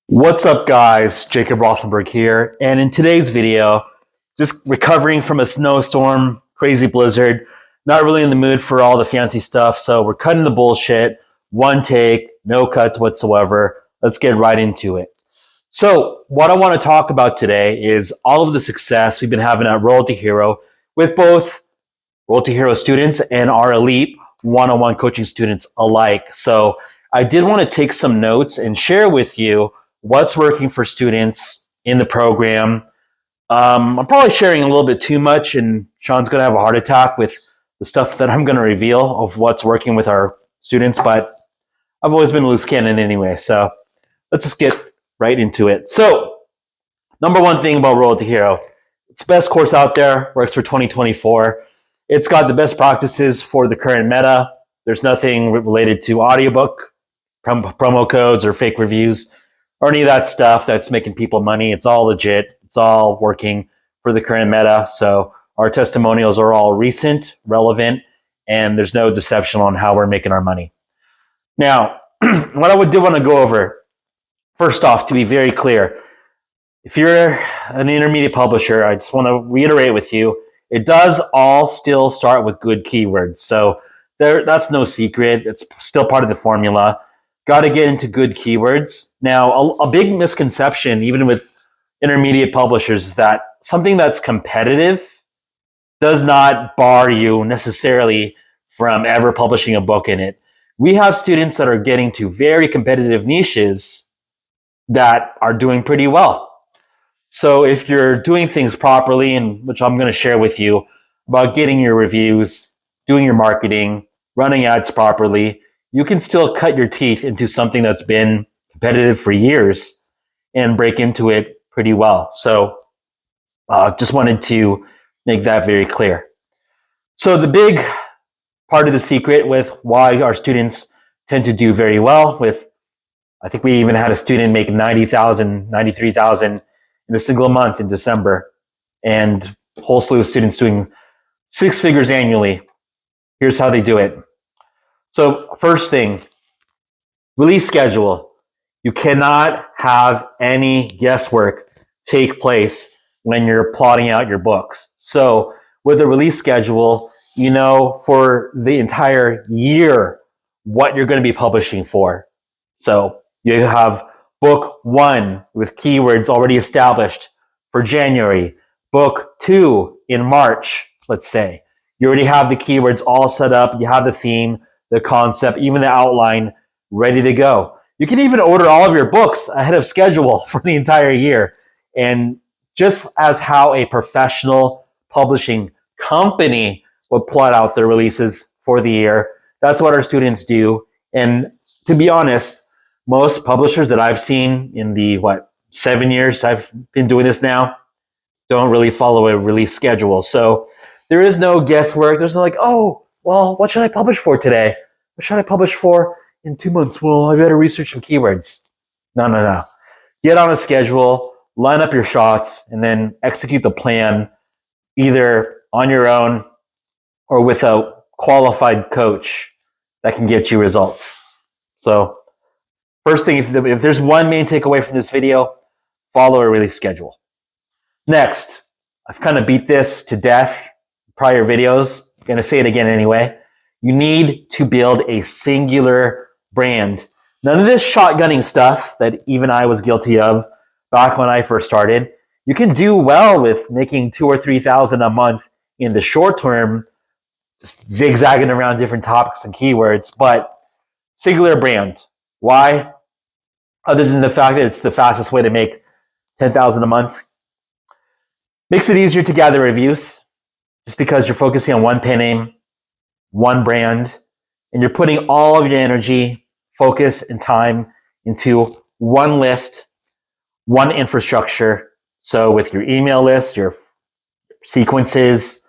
What's up, guys? Jacob Rothenberg here, and in today's video, just recovering from a snowstorm, crazy blizzard, not really in the mood for all the fancy stuff, so we're cutting the bullshit, one take, no cuts whatsoever. Let's get right into it. So, what I want to talk about today is all of the success we've been having at Royalty Hero with both Royalty Hero students and our elite one-on-one coaching students alike. So, I did want to take some notes and share with you what's working for students in the program. I'm probably sharing a little bit too much, and Sean's going to have a heart attack with the stuff that I'm going to reveal of what's working with our students, but I've always been a loose cannon anyway, so let's just get right into it. So, number one thing about Royalty Hero, it's the best course out there, works for 2024. It's got the best practices for the current meta. There's nothing related to audiobook, promo codes, or fake reviews, or any of that stuff that's making people money. It's all legit. It's all working for the current meta. So our testimonials are all recent, relevant, and there's no deception on how we're making our money. Now, what I do want to go over, first off, to be very clear, if you're an intermediate publisher, I just want to reiterate with you, it does all still start with good keywords. So that's no secret. It's still part of the formula. Got to get into good keywords. Now, a big misconception, even with intermediate publishers, is that something that's competitive does not bar you necessarily from ever publishing a book in it. We have students that are getting to very competitive niches that are doing pretty well. So if you're doing things properly, and which I'm going to share with you about getting your reviews, doing your marketing, running ads properly, you can still cut your teeth into something that's been competitive for years and break into it pretty well. So just wanted to make that very clear. So the big part of the secret with why our students tend to do very well with, I think we even had a student make $90,000, $93,000 in a single month in December, and a whole slew of students doing six figures annually. Here's how they do it. So first thing, release schedule. You cannot have any guesswork take place when you're plotting out your books. So with a release schedule, you know for the entire year what you're going to be publishing for. So you have book 1 with keywords already established for January, book 2 in March, let's say. You already have the keywords all set up, you have the theme, the concept, even the outline ready to go. You can even order all of your books ahead of schedule for the entire year. And just as how a professional publishing company would plot out their releases for the year, that's what our students do. And to be honest, most publishers that I've seen in the 7 years I've been doing this now don't really follow a release schedule. So there is no guesswork. There's no like, oh, well, what should I publish for today? What should I publish for in 2 months? Well, I better research some keywords. No. Get on a schedule, line up your shots, and then execute the plan either on your own or with a qualified coach that can get you results. So first thing, if there's one main takeaway from this video, follow a release schedule. Next, I've kind of beat this to death in prior videos. I'm going to say it again anyway. You need to build a singular brand. None of this shotgunning stuff that even I was guilty of back when I first started. You can do well with making $2,000 or $3,000 a month in the short term, just zigzagging around different topics and keywords, but singular brand. Why? Other than the fact that it's the fastest way to make $10,000 a month. Makes it easier to gather reviews just because you're focusing on one pen name, one brand, and you're putting all of your energy, focus, and time into one list, one infrastructure. So with your email list, your sequences,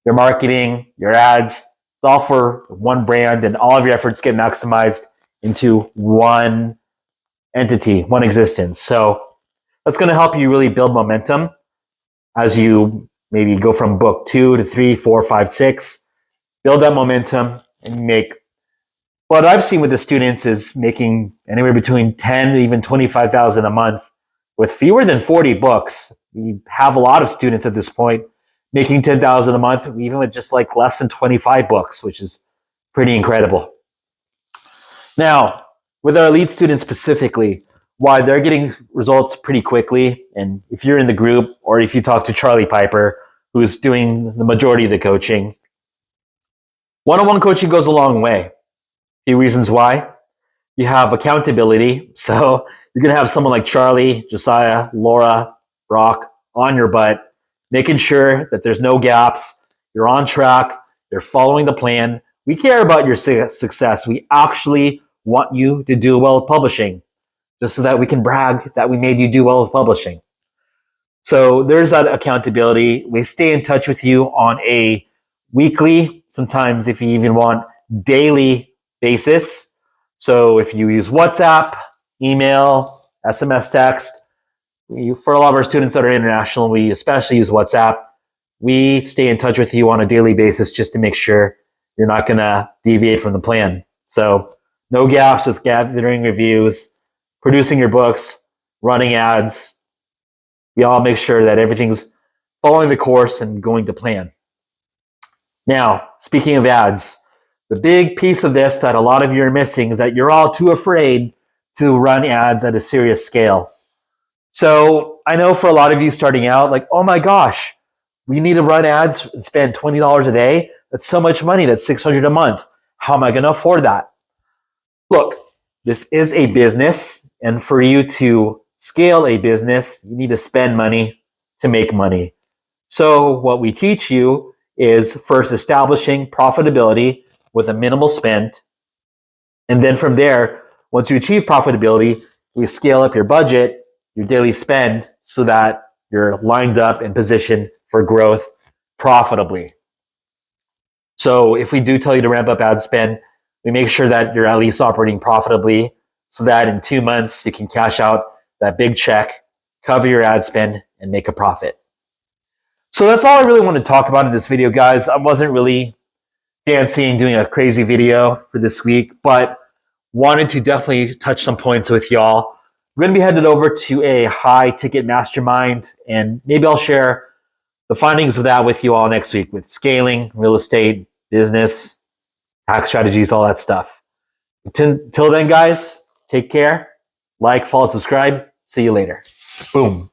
your marketing, your ads, it's all for one brand, and all of your efforts get maximized into one entity, one existence. So that's going to help you really build momentum as you maybe go from book 2 to 3, 4, 5, 6. Build that momentum and make what I've seen with the students is making anywhere between 10 to even 25,000 a month with fewer than 40 books. We have a lot of students at this point making 10,000 a month, even with just like less than 25 books, which is pretty incredible. Now, with our elite students specifically, why they're getting results pretty quickly, and if you're in the group or if you talk to Charlie Piper, who's doing the majority of the coaching, one-on-one coaching goes a long way. A few reasons why. You have accountability. So you're going to have someone like Charlie, Josiah, Laura, Brock on your butt, making sure that there's no gaps, you're on track, you're following the plan. We care about your success. We actually want you to do well with publishing, just so that we can brag that we made you do well with publishing. So there's that accountability. We stay in touch with you on a weekly, sometimes if you even want daily basis. So if you use WhatsApp, email, SMS text, for a lot of our students that are international, we especially use WhatsApp. We stay in touch with you on a daily basis just to make sure you're not going to deviate from the plan. So no gaps with gathering reviews, producing your books, running ads. We all make sure that everything's following the course and going to plan. Now, speaking of ads, the big piece of this that a lot of you are missing is that you're all too afraid to run ads at a serious scale. So I know for a lot of you starting out, like, oh my gosh, we need to run ads and spend $20 a day. That's so much money. That's $600 a month. How am I going to afford that? Look, this is a business, and for you to scale a business, you need to spend money to make money. So what we teach you is first establishing profitability with a minimal spend. And then from there, once you achieve profitability, we scale up your budget, your daily spend, so that you're lined up and positioned for growth profitably. So if we do tell you to ramp up ad spend, we make sure that you're at least operating profitably so that in 2 months you can cash out that big check, cover your ad spend, and make a profit. So that's all I really want to talk about in this video, guys. I wasn't really fancying doing a crazy video for this week, but wanted to definitely touch some points with y'all. We're going to be headed over to a high ticket mastermind, and maybe I'll share the findings of that with you all next week with scaling, real estate, business, tax strategies, all that stuff. Until then, guys, take care. Like, follow, subscribe. See you later. Boom.